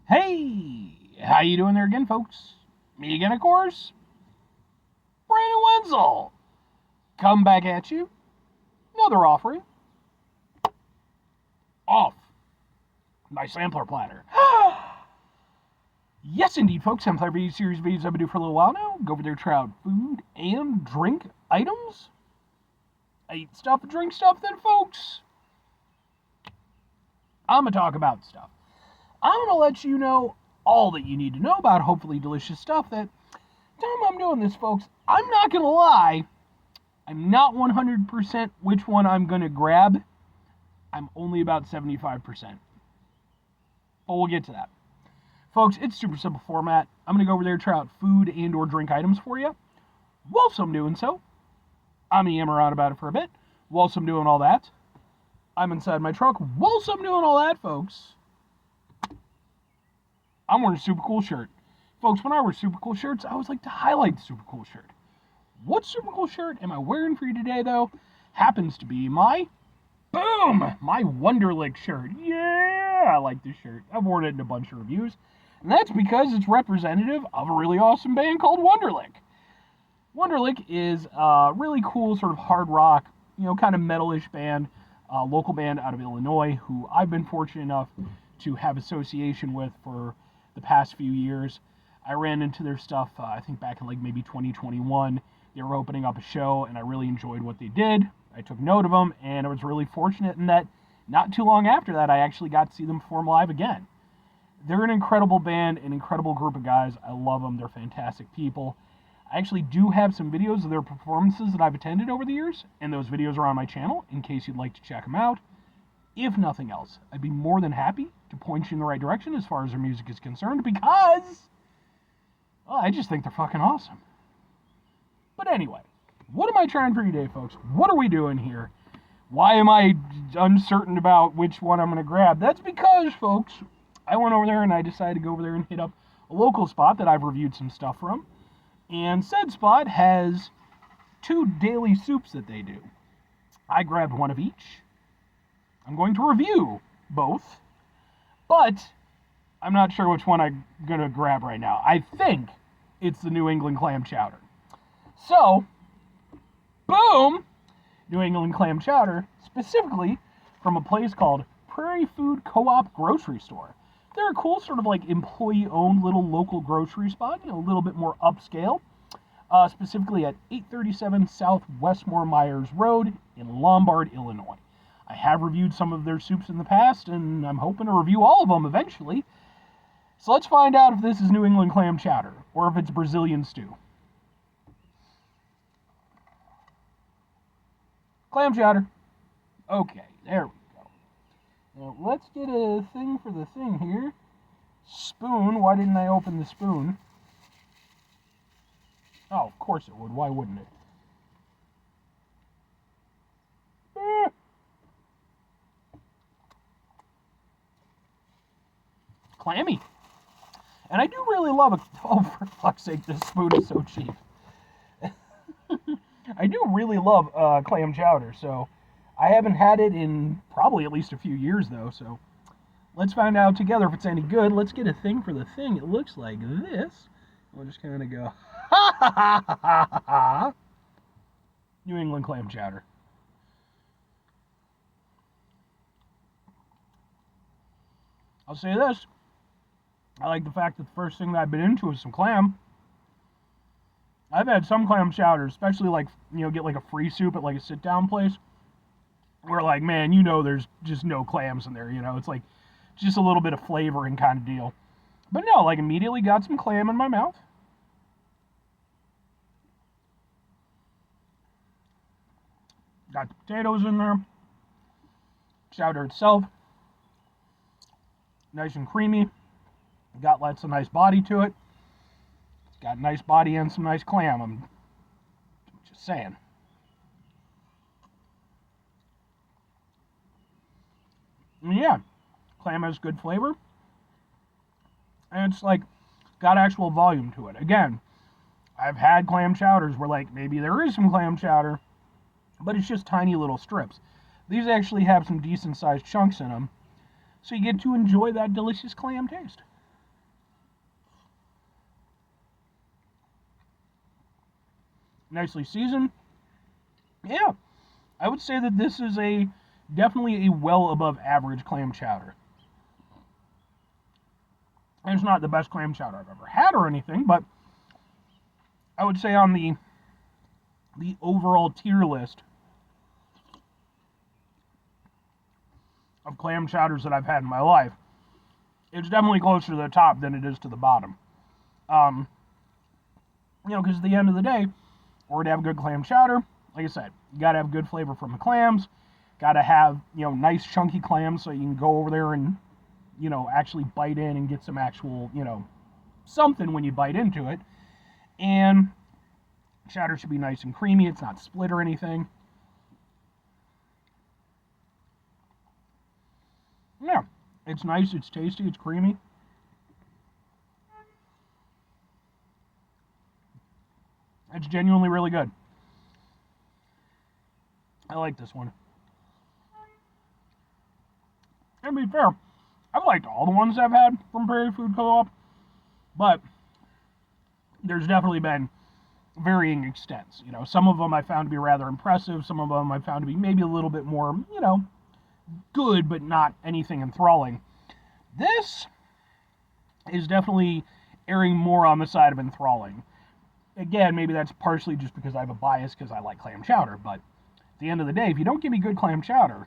Hey, how you doing there again, folks? Me again, of course. Brandon Wenzel. Come back at you. Another offering. Off my sampler platter. Yes, indeed, folks. Sampler video series videos I've been doing for a little while now. Go over there, try out food and drink items. I eat stuff and drink stuff, then, folks. I'm going to talk about stuff. I'm going to let you know all that you need to know about hopefully delicious stuff that time I'm doing this, folks, I'm not going to lie. I'm not 100% which one I'm going to grab. I'm only about 75%. But we'll get to that. Folks, it's super simple format. I'm going to go over there and try out food and or drink items for you. Whilst I'm doing so, I'm going to yammer around about it for a bit. Whilst I'm doing all that, I'm inside my truck. Whilst I'm doing all that, folks, I'm wearing a super cool shirt. Folks, when I wear super cool shirts, I always like to highlight the super cool shirt. What super cool shirt am I wearing for you today, though? Happens to be my Wonderlic shirt. Yeah, I like this shirt. I've worn it in a bunch of reviews. And that's because it's representative of a really awesome band called Wonderlic. Wonderlic is a really cool sort of hard rock, kind of metal-ish band, local band out of Illinois, who I've been fortunate enough to have association with for the past few years. I ran into their stuff, I think back in like maybe 2021. They were opening up a show, and I really enjoyed what they did. I took note of them, and I was really fortunate in that not too long after that, I actually got to see them perform live again. They're an incredible band, an incredible group of guys. I love them. They're fantastic people. I actually do have some videos of their performances that I've attended over the years, and those videos are on my channel in case you'd like to check them out. If nothing else, I'd be more than happy to point you in the right direction as far as their music is concerned because I just think they're fucking awesome. But anyway, what am I trying for you today, folks? What are we doing here? Why am I uncertain about which one I'm going to grab? That's because, folks, I went over there and I decided to go over there and hit up a local spot that I've reviewed some stuff from. And said spot has 2 daily soups that they do. I grabbed one of each. I'm going to review both, but I'm not sure which one I'm going to grab right now. I think it's the New England Clam Chowder. So, boom! New England Clam Chowder, specifically from a place called Prairie Food Co-op Grocery Store. They're a cool sort of like employee-owned little local grocery spot, a little bit more upscale, specifically at 837 South Westmore Myers Road in Lombard, Illinois. I have reviewed some of their soups in the past, and I'm hoping to review all of them eventually. So let's find out if this is New England Clam Chowder, or if it's Brazilian stew. Clam chowder. Okay, there we go. Now, let's get a thing for the thing here. Spoon. Why didn't I open the spoon? Oh, of course it would. Why wouldn't it? Clammy. And I do really love it. Oh, for fuck's sake, this spoon is so cheap. I do really love clam chowder, so I haven't had it in probably at least a few years, though, so let's find out together if it's any good. Let's get a thing for the thing. It looks like this. We'll just kind of go, ha ha ha ha ha ha. New England Clam Chowder. I'll say this. I like the fact that the first thing that I've been into is some clam. I've had some clam chowder, especially like, get like a free soup at like a sit-down place, where like, man, there's just no clams in there, it's like just a little bit of flavoring kind of deal. But no, like immediately got some clam in my mouth. Got the potatoes in there. Chowder itself, nice and creamy. Got lots of nice body to it. Got nice body and some nice clam. I'm just saying. And yeah, clam has good flavor. And it's like got actual volume to it. Again, I've had clam chowders where like maybe there is some clam chowder, but it's just tiny little strips. These actually have some decent sized chunks in them. So you get to enjoy that delicious clam taste. nicely seasoned. Yeah, I would say that this is definitely a well above average clam chowder. And it's not the best clam chowder I've ever had or anything, but I would say on the overall tier list of clam chowders that I've had in my life, it's definitely closer to the top than it is to the bottom. Because at the end of the day, or to have good clam chowder, like I said, you gotta have good flavor from the clams. Gotta have, nice chunky clams so you can go over there and, actually bite in and get some actual, something when you bite into it. And chowder should be nice and creamy. It's not split or anything. Yeah, it's nice, it's tasty, it's creamy. It's genuinely really good. I like this one. And to be fair, I've liked all the ones I've had from Prairie Food Co-op, but there's definitely been varying extents. Some of them I found to be rather impressive. Some of them I found to be maybe a little bit more, good, but not anything enthralling. This is definitely erring more on the side of enthralling. Again, maybe that's partially just because I have a bias because I like clam chowder, but at the end of the day, if you don't give me good clam chowder,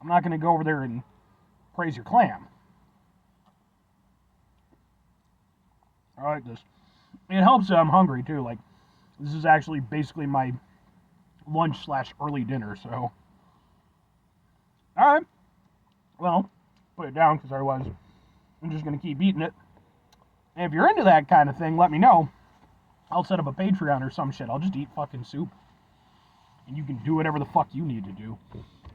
I'm not going to go over there and praise your clam. I like this. It helps that I'm hungry, too. Like, this is actually basically my lunch/early dinner, so. Alright. Well, put it down because otherwise I'm just going to keep eating it. And if you're into that kind of thing, let me know. I'll set up a Patreon or some shit. I'll just eat fucking soup. And you can do whatever the fuck you need to do.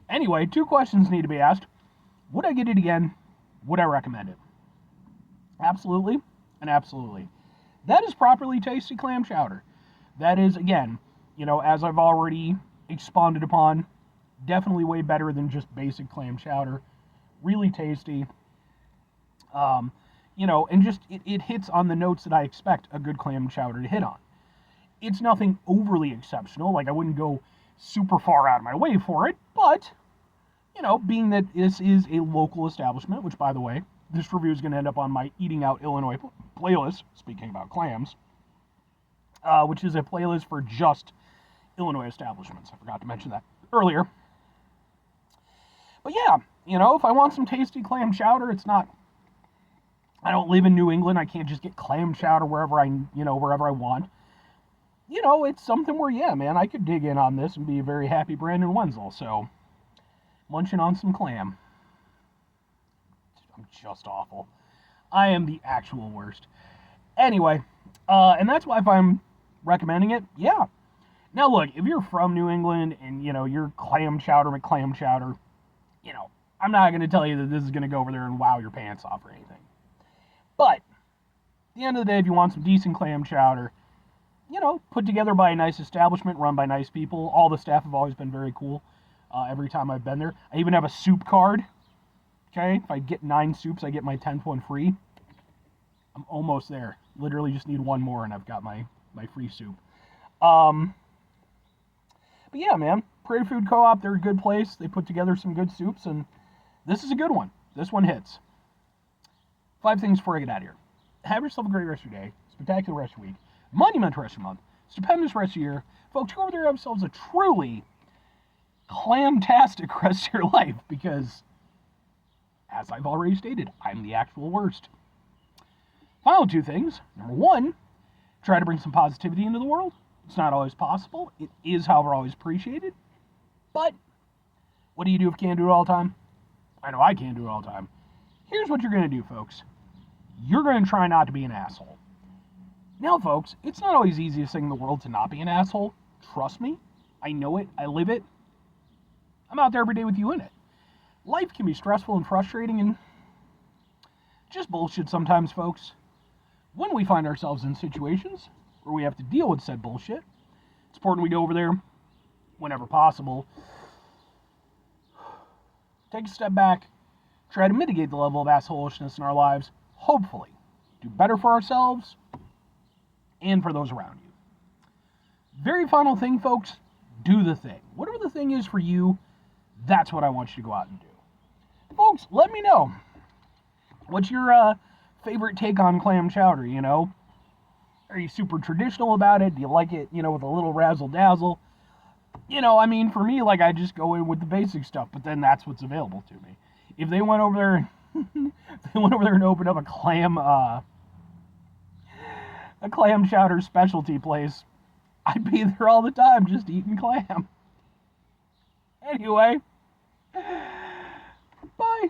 Anyway, 2 questions need to be asked. Would I get it again? Would I recommend it? Absolutely and absolutely. That is properly tasty clam chowder. That is, again, as I've already expounded upon, definitely way better than just basic clam chowder. Really tasty. And just, it hits on the notes that I expect a good clam chowder to hit on. It's nothing overly exceptional. Like, I wouldn't go super far out of my way for it, but, being that this is a local establishment, which, by the way, this review is going to end up on my Eating Out Illinois playlist, speaking about clams, which is a playlist for just Illinois establishments. I forgot to mention that earlier. But yeah, if I want some tasty clam chowder, I don't live in New England. I can't just get clam chowder wherever I want. It's something where, yeah, man, I could dig in on this and be a very happy Brandon Wenzel. So, munching on some clam. I'm just awful. I am the actual worst. Anyway, and that's why if I'm recommending it, yeah. Now look, if you're from New England and, you're clam chowder, I'm not going to tell you that this is going to go over there and wow your pants off or anything. But, at the end of the day, if you want some decent clam chowder, put together by a nice establishment, run by nice people. All the staff have always been very cool every time I've been there. I even have a soup card. Okay, if I get 9 soups, I get my 10th one free. I'm almost there. Literally just need 1 more and I've got my free soup. But yeah, man, Prairie Food Co-op, they're a good place. They put together some good soups, and this is a good one. This one hits. 5 things before I get out of here. Have yourself a great rest of your day, spectacular rest of your week, monumental rest of your month, stupendous rest of your year. Folks, go over there and have yourselves a truly clamtastic rest of your life, because, as I've already stated, I'm the actual worst. Final 2 things. Number 1, try to bring some positivity into the world. It's not always possible. It is, however, always appreciated. But what do you do if you can't do it all the time? I know I can't do it all the time. Here's what you're going to do, folks. You're going to try not to be an asshole. Now, folks, it's not always the easiest thing in the world to not be an asshole. Trust me. I know it. I live it. I'm out there every day with you in it. Life can be stressful and frustrating and just bullshit sometimes, folks. When we find ourselves in situations where we have to deal with said bullshit, it's important we go over there whenever possible. Take a step back, try to mitigate the level of assholishness in our lives, hopefully do better for ourselves and for those around you. Very final thing, folks, do the thing. Whatever the thing is for you, that's what I want you to go out and do. Folks, let me know. What's your favorite take on clam chowder, you know? Are you super traditional about it? Do you like it, you know, with a little razzle-dazzle? You know, I mean, for me, like, I just go in with the basic stuff, but then that's what's available to me. If they went over there, if they went over there and opened up a clam chowder specialty place, I'd be there all the time just eating clam. Anyway, bye.